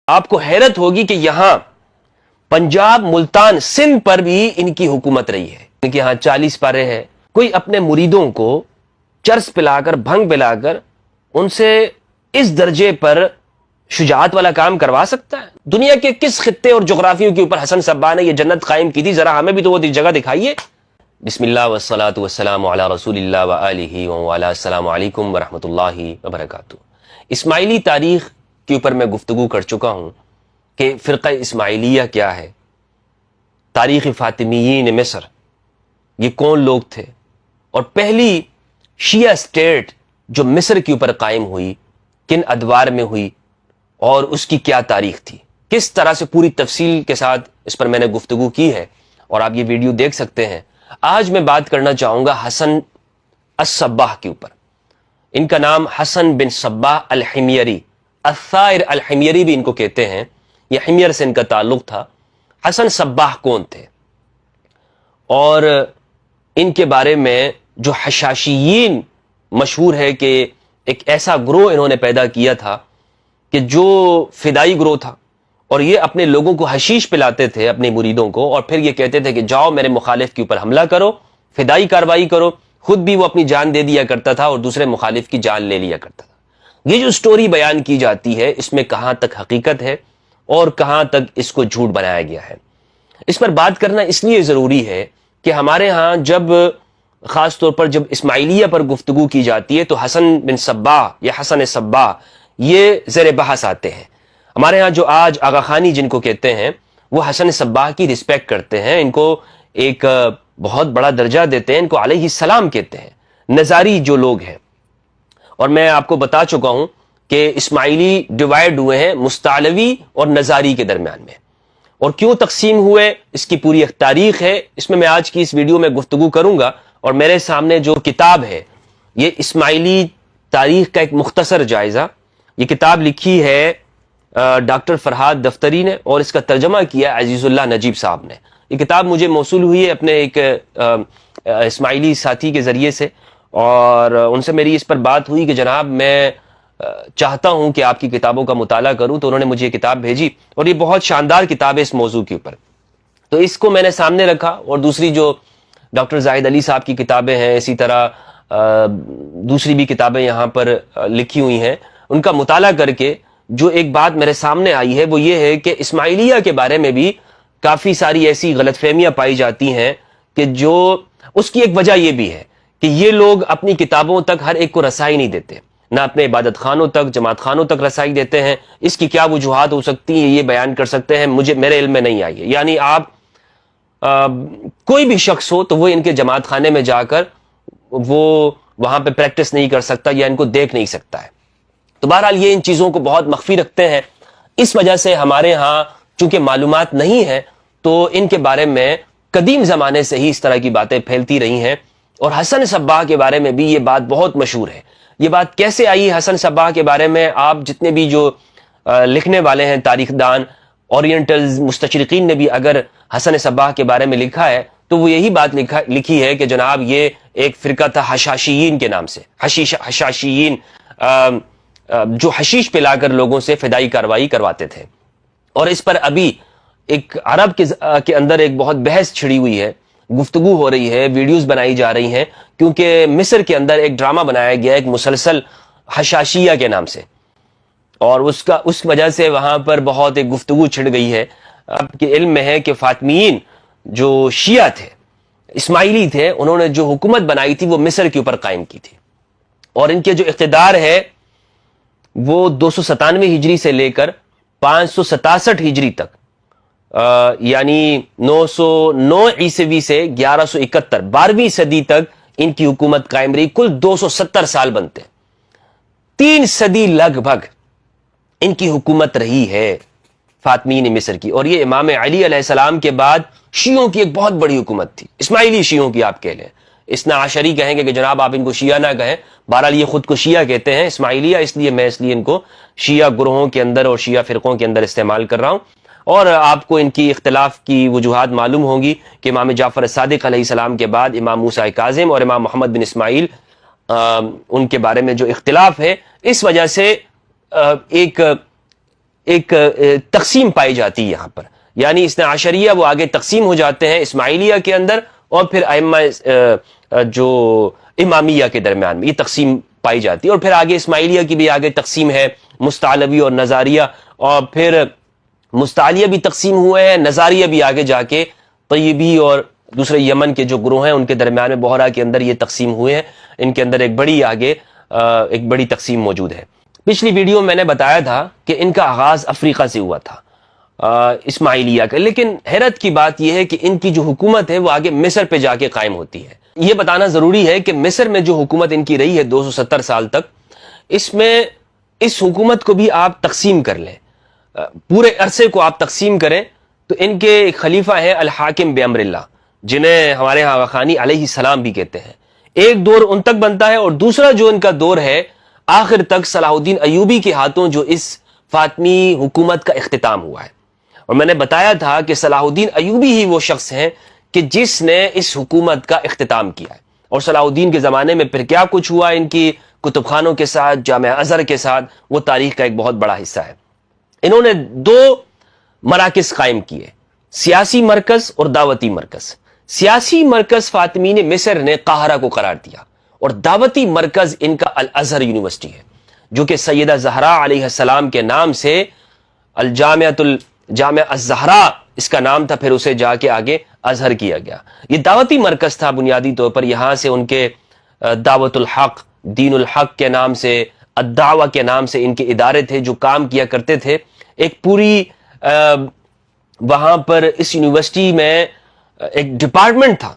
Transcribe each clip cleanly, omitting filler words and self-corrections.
آپ کو حیرت ہوگی کہ یہاں پنجاب، ملتان، سندھ پر بھی ان کی حکومت رہی ہے. ان کے ہاں 40 پارے ہیں. کوئی اپنے مریدوں کو چرس پلا کر، بھنگ پلا کر ان سے اس درجے پر شجاعت والا کام کروا سکتا ہے؟ دنیا کے کس خطے اور جغرافیوں کے اوپر حسن صباح نے یہ جنت قائم کی تھی؟ ذرا ہمیں بھی تو وہ جگہ دکھائیے. بسم اللہ والصلاة والسلام علی رسول اللہ وآلہ وعلی. السلام علیکم ورحمۃ اللہ وبرکاتہ. اسماعیلی تاریخ کے اوپر میں گفتگو کر چکا ہوں کہ فرقہ اسماعیلیہ کیا ہے، تاریخ فاطمیین مصر یہ کون لوگ تھے، اور پہلی شیعہ اسٹیٹ جو مصر کے اوپر قائم ہوئی کن ادوار میں ہوئی اور اس کی کیا تاریخ تھی. کس طرح سے پوری تفصیل کے ساتھ اس پر میں نے گفتگو کی ہے اور آپ یہ ویڈیو دیکھ سکتے ہیں. آج میں بات کرنا چاہوں گا حسن الصباح کے اوپر. ان کا نام حسن بن صباح الحمیری، الثائر الحمیری بھی ان کو کہتے ہیں. یہ حمیر سے ان کا تعلق تھا. حسن صباح کون تھے اور ان کے بارے میں جو حشاشیین مشہور ہے کہ ایک ایسا گروہ انہوں نے پیدا کیا تھا کہ جو فدائی گروہ تھا، اور یہ اپنے لوگوں کو حشیش پلاتے تھے، اپنے مریدوں کو، اور پھر یہ کہتے تھے کہ جاؤ میرے مخالف کے اوپر حملہ کرو، فدائی کاروائی کرو. خود بھی وہ اپنی جان دے دیا کرتا تھا اور دوسرے مخالف کی جان لے لیا کرتا تھا. یہ جو سٹوری بیان کی جاتی ہے اس میں کہاں تک حقیقت ہے اور کہاں تک اس کو جھوٹ بنایا گیا ہے، اس پر بات کرنا اس لیے ضروری ہے کہ ہمارے ہاں جب خاص طور پر جب اسماعیلیہ پر گفتگو کی جاتی ہے تو حسن بن صباح یا حسن صباح یہ زیر بحث آتے ہیں. ہمارے ہاں جو آج آغا خانی جن کو کہتے ہیں وہ حسن صباح کی رسپیکٹ کرتے ہیں، ان کو ایک بہت بڑا درجہ دیتے ہیں، ان کو علیہ السلام کہتے ہیں. نظاری جو لوگ ہیں، اور میں آپ کو بتا چکا ہوں کہ اسماعیلی ڈیوائیڈ ہوئے ہیں مستعلوی اور نظاری کے درمیان میں، اور کیوں تقسیم ہوئے اس کی پوری ایک تاریخ ہے. اس میں آج کی اس ویڈیو میں گفتگو کروں گا. اور میرے سامنے جو کتاب ہے یہ اسماعیلی تاریخ کا ایک مختصر جائزہ، یہ کتاب لکھی ہے ڈاکٹر فرحاد دفتری نے اور اس کا ترجمہ کیا عزیز اللہ نجیب صاحب نے. یہ کتاب مجھے موصول ہوئی ہے اپنے ایک اسماعیلی ساتھی کے ذریعے سے، اور ان سے میری اس پر بات ہوئی کہ جناب میں چاہتا ہوں کہ آپ کی کتابوں کا مطالعہ کروں، تو انہوں نے مجھے یہ کتاب بھیجی اور یہ بہت شاندار کتاب ہے اس موضوع کے اوپر. تو اس کو میں نے سامنے رکھا، اور دوسری جو ڈاکٹر زاہد علی صاحب کی کتابیں ہیں، اسی طرح دوسری بھی کتابیں یہاں پر لکھی ہوئی ہیں، ان کا مطالعہ کر کے جو ایک بات میرے سامنے آئی ہے وہ یہ ہے کہ اسماعیلیہ کے بارے میں بھی کافی ساری ایسی غلط فہمیاں پائی جاتی ہیں کہ جو اس کی ایک وجہ یہ بھی ہے کہ یہ لوگ اپنی کتابوں تک ہر ایک کو رسائی نہیں دیتے، نہ اپنے عبادت خانوں تک، جماعت خانوں تک رسائی دیتے ہیں. اس کی کیا وجوہات ہو سکتی ہیں یہ بیان کر سکتے ہیں، میرے علم میں نہیں آئی ہے. یعنی آپ کوئی بھی شخص ہو تو وہ ان کے جماعت خانے میں جا کر وہ وہاں پہ پریکٹس نہیں کر سکتا یا ان کو دیکھ نہیں سکتا ہے. تو بہرحال یہ ان چیزوں کو بہت مخفی رکھتے ہیں. اس وجہ سے ہمارے ہاں چونکہ معلومات نہیں ہے تو ان کے بارے میں قدیم زمانے سے ہی اس طرح کی باتیں پھیلتی رہی ہیں. اور حسن صباح کے بارے میں بھی یہ بات بہت مشہور ہے. یہ بات کیسے آئی حسن صباح کے بارے میں؟ آپ جتنے بھی جو لکھنے والے ہیں، تاریخ دان، اورینٹلز، مستشرقین نے بھی اگر حسن صباح کے بارے میں لکھا ہے تو وہ یہی بات لکھی ہے کہ جناب یہ ایک فرقہ تھا حشاشیین کے نام سے، حشاشیین جو حشیش پلا کر لوگوں سے فدائی کاروائی کرواتے تھے. اور اس پر ابھی ایک عرب کے اندر ایک بہت بحث چھڑی ہوئی ہے، گفتگو ہو رہی ہے، ویڈیوز بنائی جا رہی ہیں، کیونکہ مصر کے اندر ایک ڈرامہ بنایا گیا ایک مسلسل حشاشیہ کے نام سے، اور اس وجہ سے وہاں پر بہت ایک گفتگو چھڑ گئی ہے. آپ کے علم میں ہے کہ فاطمیین جو شیعہ تھے، اسماعیلی تھے، انہوں نے جو حکومت بنائی تھی وہ مصر کے اوپر قائم کی تھی، اور ان کے جو اقتدار ہے وہ 297 ہجری سے لے کر 567 ہجری تک، یعنی 909 عیسوی سے 1171 12ویں صدی تک ان کی حکومت قائم رہی. کل 270 سال بنتے، 3 صدی لگ بھگ ان کی حکومت رہی ہے فاطمیین مصر کی. اور یہ امام علی علیہ السلام کے بعد شیعوں کی ایک بہت بڑی حکومت تھی، اسماعیلی شیعوں کی آپ کہہ لیں، اثنا عشری کہیں گے کہ جناب آپ ان کو شیعہ نہ کہیں، بہرحال یہ خود کو شیعہ کہتے ہیں اسماعیلیہ، اس لیے ان کو شیعہ گروہوں کے اندر اور شیعہ فرقوں کے اندر استعمال کر رہا ہوں. اور آپ کو ان کی اختلاف کی وجوہات معلوم ہوگی کہ امام جعفر صادق علیہ السلام کے بعد امام موسیٰ کاظم اور امام محمد بن اسماعیل ان کے بارے میں جو اختلاف ہے، اس وجہ سے ایک تقسیم پائی جاتی ہے یہاں پر، یعنی اثنا عشریہ وہ آگے تقسیم ہو جاتے ہیں اسماعیلیہ کے اندر، اور پھر ائمہ جو امامیہ کے درمیان میں یہ تقسیم پائی جاتی ہے، اور پھر آگے اسماعیلیہ کی بھی آگے تقسیم ہے، مستعلوی اور نظاریہ، اور پھر مستعلیہ بھی تقسیم ہوئے ہیں، نظاریہ بھی آگے جا کے طیبی اور دوسرے یمن کے جو گروہ ہیں ان کے درمیان میں بحرہ کے اندر یہ تقسیم ہوئے ہیں، ان کے اندر ایک بڑی تقسیم موجود ہے۔ پچھلی ویڈیو میں نے بتایا تھا کہ ان کا آغاز افریقہ سے ہوا تھا اسماعیلیہ کا، لیکن حیرت کی بات یہ ہے کہ ان کی جو حکومت ہے وہ آگے مصر پہ جا کے قائم ہوتی ہے۔ یہ بتانا ضروری ہے کہ مصر میں جو حکومت ان کی رہی ہے 270 سال تک، اس میں اس حکومت کو بھی آپ تقسیم کر لیں، پورے عرصے کو آپ تقسیم کریں تو ان کے خلیفہ ہیں الحاکم بامر اللہ، جنہیں ہمارے ہاں خانی علیہ السلام بھی کہتے ہیں۔ ایک دور ان تک بنتا ہے، اور دوسرا جو ان کا دور ہے آخر تک صلاح الدین ایوبی کے ہاتھوں جو اس فاطمی حکومت کا اختتام ہوا ہے۔ اور میں نے بتایا تھا کہ صلاح الدین ایوبی ہی وہ شخص ہیں کہ جس نے اس حکومت کا اختتام کیا ہے، اور صلاح الدین کے زمانے میں پھر کیا کچھ ہوا ان کی کتب خانوں کے ساتھ، جامعہ ازہر کے ساتھ، وہ تاریخ کا ایک بہت بڑا حصہ ہے۔ انہوں نے 2 مراکز قائم کیے، سیاسی مرکز اور دعوتی مرکز۔ سیاسی مرکز فاطمین مصر نے قاہرہ کو قرار دیا، اور دعوتی مرکز ان کا الازہر یونیورسٹی ہے، جو کہ سیدہ زہرا علیہ السلام کے نام سے جامعہ الزہرا اس کا نام تھا، پھر اسے جا کے آگے ازہر کیا گیا۔ یہ دعوتی مرکز تھا بنیادی طور پر، یہاں سے ان کے دعوت الحق، دین الحق کے نام سے، الدعوہ کے نام سے ان کے ادارے تھے جو کام کیا کرتے تھے۔ ایک پوری وہاں پر اس یونیورسٹی میں ایک ڈپارٹمنٹ تھا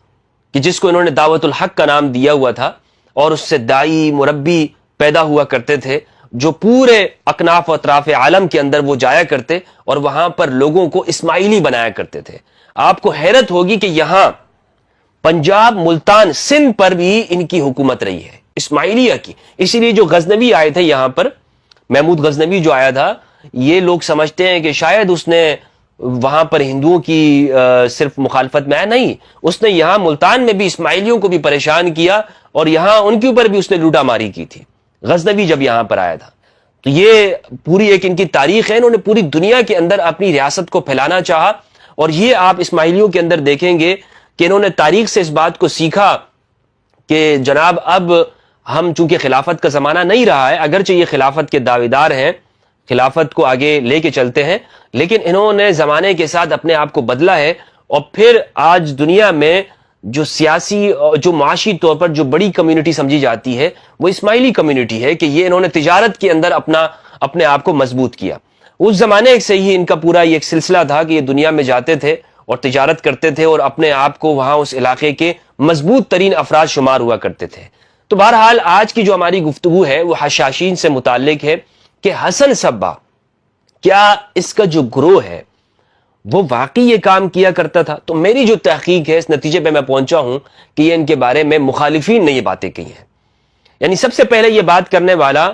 کہ جس کو انہوں نے دعوت الحق کا نام دیا ہوا تھا، اور اس سے دائی، مربی پیدا ہوا کرتے تھے جو پورے اکناف و اطراف عالم کے اندر وہ جایا کرتے اور وہاں پر لوگوں کو اسماعیلی بنایا کرتے تھے۔ آپ کو حیرت ہوگی کہ یہاں پنجاب، ملتان، سندھ پر بھی ان کی حکومت رہی ہے اسماعیلیہ کی۔ اسی لیے جو غزنوی آئے تھے یہاں پر، محمود غزنوی جو آیا تھا، یہ لوگ سمجھتے ہیں کہ شاید اس نے وہاں پر ہندوؤں کی صرف مخالفت میں آیا، نہیں، اس نے یہاں ملتان میں بھی اسماعیلیوں کو بھی پریشان کیا، اور یہاں ان کے اوپر بھی اس نے لوٹا ماری کی تھی غزنوی جب یہاں پر آیا تھا۔ تو یہ پوری ایک ان کی تاریخ ہے، انہوں نے پوری دنیا کے اندر اپنی ریاست کو پھیلانا چاہا، اور یہ آپ اسماعیلیوں کے اندر دیکھیں گے کہ انہوں نے تاریخ سے اس بات کو سیکھا کہ جناب اب ہم چونکہ خلافت کا زمانہ نہیں رہا ہے، اگرچہ یہ خلافت کے دعویدار ہیں، خلافت کو آگے لے کے چلتے ہیں، لیکن انہوں نے زمانے کے ساتھ اپنے آپ کو بدلا ہے، اور پھر آج دنیا میں جو سیاسی اور جو معاشی طور پر جو بڑی کمیونٹی سمجھی جاتی ہے وہ اسماعیلی کمیونٹی ہے، کہ یہ انہوں نے تجارت کے اندر اپنے آپ کو مضبوط کیا۔ اس زمانے سے ہی ان کا پورا یہ ایک سلسلہ تھا کہ یہ دنیا میں جاتے تھے اور تجارت کرتے تھے، اور اپنے آپ کو وہاں اس علاقے کے مضبوط ترین افراد شمار ہوا کرتے تھے۔ تو بہرحال آج کی جو ہماری گفتگو ہے وہ حشاشین سے متعلق ہے کہ حسن صبا، کیا اس کا جو گروہ ہے وہ واقعی یہ کام کیا کرتا تھا؟ تو میری جو تحقیق ہے اس نتیجے پہ میں پہنچا ہوں کہ یہ ان کے بارے میں مخالفین نے یہ باتیں کہی ہیں۔ یعنی سب سے پہلے یہ بات کرنے والا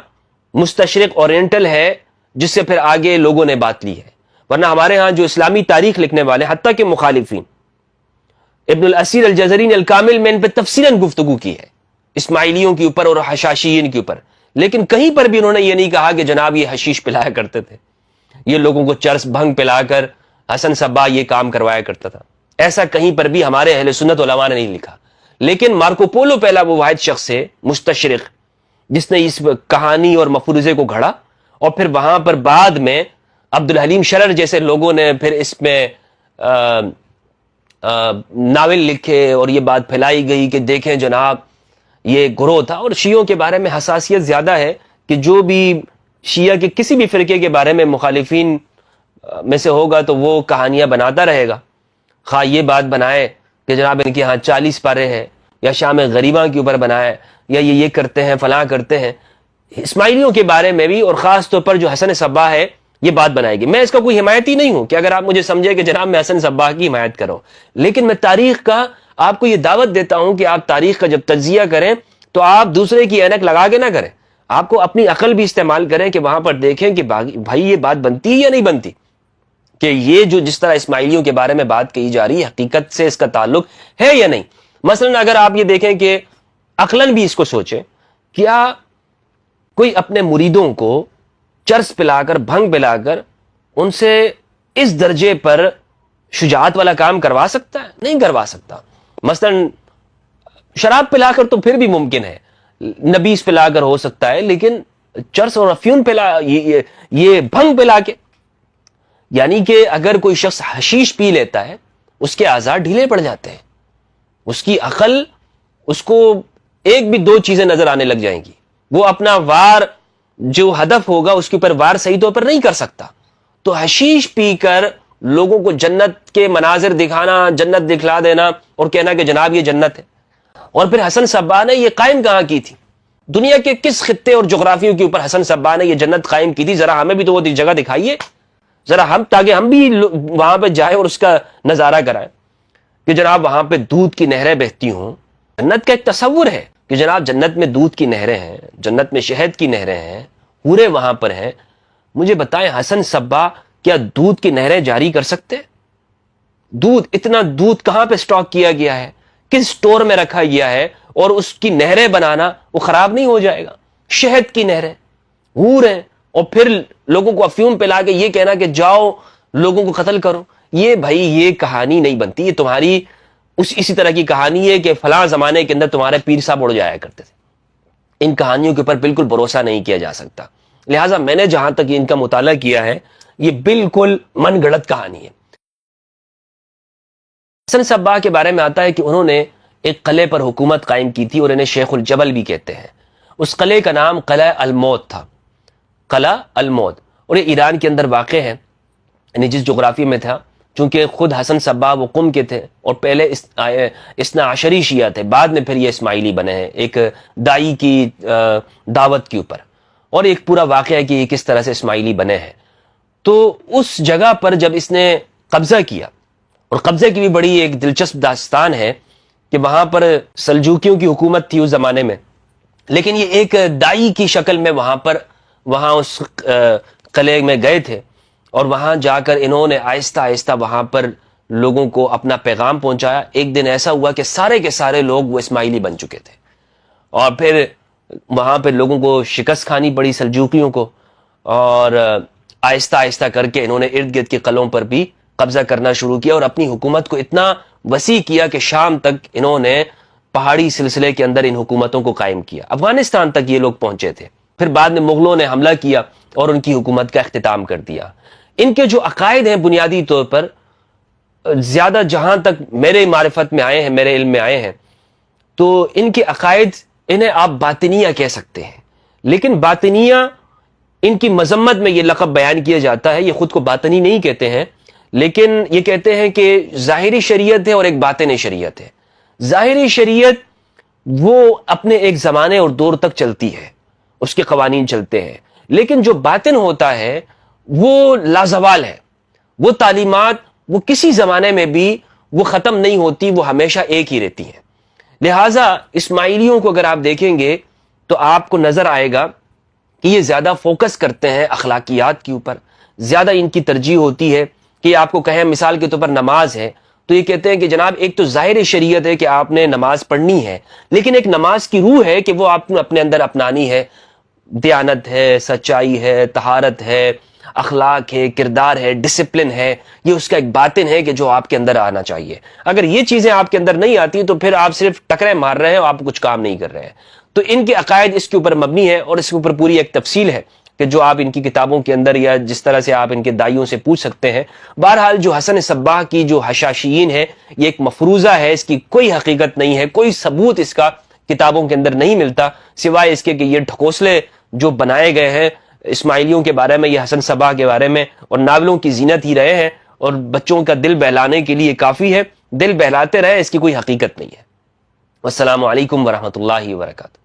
مستشرق اورینٹل ہے، جس سے پھر آگے لوگوں نے بات لی ہے، ورنہ ہمارے ہاں جو اسلامی تاریخ لکھنے والے حتیٰ کہ مخالفین، ابن الاسیر الجزرین الکامل میں ان پہ تفصیلاً گفتگو کی ہے، اسماعیلیوں کے اوپر اور حشاشین کے اوپر، لیکن کہیں پر بھی انہوں نے یہ نہیں کہا کہ جناب یہ حشیش پلایا کرتے تھے، یہ لوگوں کو چرس بھنگ پلا کر حسن صبا یہ کام کروایا کرتا تھا، ایسا کہیں پر بھی ہمارے اہل سنت علماء نے نہیں لکھا۔ لیکن مارکو پولو پہلا وہ واحد شخص ہے مستشرق جس نے اس کہانی اور مفروضے کو گھڑا، اور پھر وہاں پر بعد میں عبدالحلیم شرر جیسے لوگوں نے پھر اس میں ناول لکھے، اور یہ بات پھیلائی گئی کہ دیکھیں جناب یہ گروہ تھا۔ اور شیعوں کے بارے میں حساسیت زیادہ ہے کہ جو بھی شیعہ کے کسی بھی فرقے کے بارے میں مخالفین میں سے ہوگا تو وہ کہانیاں بناتا رہے گا، خواہ یہ بات بنائے کہ جناب ان کے ہاں 40 پارے ہیں، یا شام غریباں کے اوپر بنائے، یا یہ کرتے ہیں، فلاں کرتے ہیں۔ اسماعیلیوں کے بارے میں بھی، اور خاص طور پر جو حسن صبا ہے، یہ بات بنائے گی۔ میں اس کا کوئی حمایتی نہیں ہوں کہ اگر آپ مجھے سمجھے کہ جناب میں حسن صبا کی حمایت کروں، لیکن میں تاریخ کا آپ کو یہ دعوت دیتا ہوں کہ آپ تاریخ کا جب تجزیہ کریں تو آپ دوسرے کی اینک لگا کے نہ کریں، آپ کو اپنی عقل بھی استعمال کریں کہ وہاں پر دیکھیں کہ بھائی یہ بات بنتی ہے یا نہیں بنتی، کہ یہ جو جس طرح اسماعیلیوں کے بارے میں بات کہی جا رہی ہے حقیقت سے اس کا تعلق ہے یا نہیں۔ مثلا اگر آپ یہ دیکھیں کہ عقلاً بھی اس کو سوچیں، کیا کوئی اپنے مریدوں کو چرس پلا کر، بھنگ پلا کر ان سے اس درجے پر شجاعت والا کام کروا سکتا ہے؟ نہیں کروا سکتا. مثلا شراب پلا کر تو پھر بھی ممکن ہے، نبیس پلا کر ہو سکتا ہے، لیکن چرس اور افیون پلا، یہ بھنگ پلا کے، یعنی کہ اگر کوئی شخص حشیش پی لیتا ہے اس کے اعضاء ڈھیلے پڑ جاتے ہیں، اس کی عقل، اس کو ایک بھی دو چیزیں نظر آنے لگ جائیں گی، وہ اپنا وار جو ہدف ہوگا اس کے اوپر وار صحیح طور پر نہیں کر سکتا. تو حشیش پی کر لوگوں کو جنت کے مناظر دکھانا، جنت دکھلا دینا اور کہنا کہ جناب یہ جنت ہے. اور پھر حسن صباح نے یہ قائم کہاں کی تھی؟ دنیا کے کس خطے اور جغرافیوں کے اوپر حسن صباح نے یہ جنت قائم کی تھی؟ ذرا ہمیں بھی تو وہ جگہ دکھائیے ذرا، ہم تاکہ ہم بھی وہاں پہ جائیں اور اس کا نظارہ کرائیں کہ جناب وہاں پہ دودھ کی نہریں بہتی ہوں. جنت کا ایک تصور ہے کہ جناب جنت میں دودھ کی نہریں ہیں، جنت میں شہد کی نہریں ہیں، حوریں وہاں پر ہیں. مجھے بتائیں حسن صباح کیا دودھ کی نہریں جاری کر سکتے؟ دودھ، اتنا دودھ کہاں پہ سٹاک کیا گیا ہے، کس سٹور میں رکھا گیا ہے، اور اس کی نہریں بنانا وہ خراب نہیں ہو جائے گا؟ شہد کی نہریں، حور ہیں، اور پھر لوگوں کو افیون پلا کے یہ کہنا کہ جاؤ لوگوں کو قتل کرو. یہ بھائی یہ کہانی نہیں بنتی، یہ تمہاری اسی طرح کی کہانی ہے کہ فلاں زمانے کے اندر تمہارے پیر صاحب اڑ جایا کرتے تھے. ان کہانیوں کے اوپر بالکل بھروسہ نہیں کیا جا سکتا. لہٰذا میں نے جہاں تک ان کا مطالعہ کیا ہے یہ بالکل من گھڑت کہانی ہے. حسن صباح کے بارے میں آتا ہے کہ انہوں نے ایک قلعے پر حکومت قائم کی تھی اور انہیں شیخ الجبل بھی کہتے ہیں. اس قلعے کا نام قلعہ الموت تھا، قلعہ الموت، اور یہ ایران کے اندر واقع ہے، یعنی جس جغرافی میں تھا. چونکہ خود حسن صباح وہ قم کے تھے اور پہلے اثنا عشری شیعہ تھے، بعد میں پھر یہ اسماعیلی بنے ہیں ایک دائی کی دعوت کے اوپر. اور ایک پورا واقعہ ہے کہ یہ کس طرح سے اسماعیلی بنے ہیں. تو اس جگہ پر جب اس نے قبضہ کیا، اور قبضے کی بھی بڑی ایک دلچسپ داستان ہے کہ وہاں پر سلجوکیوں کی حکومت تھی اس زمانے میں، لیکن یہ ایک دائی کی شکل میں وہاں اس قلعے میں گئے تھے، اور وہاں جا کر انہوں نے آہستہ آہستہ وہاں پر لوگوں کو اپنا پیغام پہنچایا. ایک دن ایسا ہوا کہ سارے کے سارے لوگ وہ اسماعیلی بن چکے تھے، اور پھر وہاں پہ لوگوں کو شکست کھانی پڑی سلجوکیوں کو، اور آہستہ آہستہ کر کے انہوں نے ارد گرد کے قلعوں پر بھی قبضہ کرنا شروع کیا اور اپنی حکومت کو اتنا وسیع کیا کہ شام تک انہوں نے پہاڑی سلسلے کے اندر ان حکومتوں کو قائم کیا. افغانستان تک یہ لوگ پہنچے تھے. پھر بعد میں مغلوں نے حملہ کیا اور ان کی حکومت کا اختتام کر دیا. ان کے جو عقائد ہیں بنیادی طور پر زیادہ جہاں تک میرے معرفت میں آئے ہیں، میرے علم میں آئے ہیں، تو ان کے عقائد انہیں آپ باطنیہ کہہ سکتے ہیں. لیکن باطنیہ، ان کی مذمت میں یہ لقب بیان کیا جاتا ہے، یہ خود کو باطنی نہیں کہتے ہیں، لیکن یہ کہتے ہیں کہ ظاہری شریعت ہے اور ایک باطنی شریعت ہے. ظاہری شریعت وہ اپنے ایک زمانے اور دور تک چلتی ہے، اس کے قوانین چلتے ہیں، لیکن جو باطن ہوتا ہے وہ لازوال ہے. وہ تعلیمات وہ کسی زمانے میں بھی وہ ختم نہیں ہوتی، وہ ہمیشہ ایک ہی رہتی ہیں. لہٰذا اسماعیلیوں کو اگر آپ دیکھیں گے تو آپ کو نظر آئے گا کہ یہ زیادہ فوکس کرتے ہیں اخلاقیات کے اوپر، زیادہ ان کی ترجیح ہوتی ہے کہ آپ کو کہیں مثال کے طور پر نماز ہے تو یہ کہتے ہیں کہ جناب ایک تو ظاہر شریعت ہے کہ آپ نے نماز پڑھنی ہے، لیکن ایک نماز کی روح ہے کہ وہ آپ نے اپنے اندر اپنانی ہے. دیانت ہے، سچائی ہے، طہارت ہے، اخلاق ہے، کردار ہے، ڈسپلن ہے، یہ اس کا ایک باطن ہے کہ جو آپ کے اندر آنا چاہیے. اگر یہ چیزیں آپ کے اندر نہیں آتی تو پھر آپ صرف ٹکرے مار رہے ہیں اور آپ کچھ کام نہیں کر رہے ہیں. تو ان کے عقائد اس کے اوپر مبنی ہے اور اس کے اوپر پوری ایک تفصیل ہے کہ جو آپ ان کی کتابوں کے اندر یا جس طرح سے آپ ان کے دائیوں سے پوچھ سکتے ہیں. بہرحال جو حسن صباح کی جو حشاشیین ہے یہ ایک مفروضہ ہے، اس کی کوئی حقیقت نہیں ہے، کوئی ثبوت اس کا کتابوں کے اندر نہیں ملتا سوائے اس کے کہ یہ ڈھکوسلے جو بنائے گئے ہیں اسماعیلیوں کے بارے میں، یہ حسن صباح کے بارے میں، اور ناولوں کی زینت ہی رہے ہیں اور بچوں کا دل بہلانے کے لیے کافی ہے. دل بہلاتے رہے، اس کی کوئی حقیقت نہیں ہے. والسلام علیکم ورحمۃ اللہ وبرکاتہ.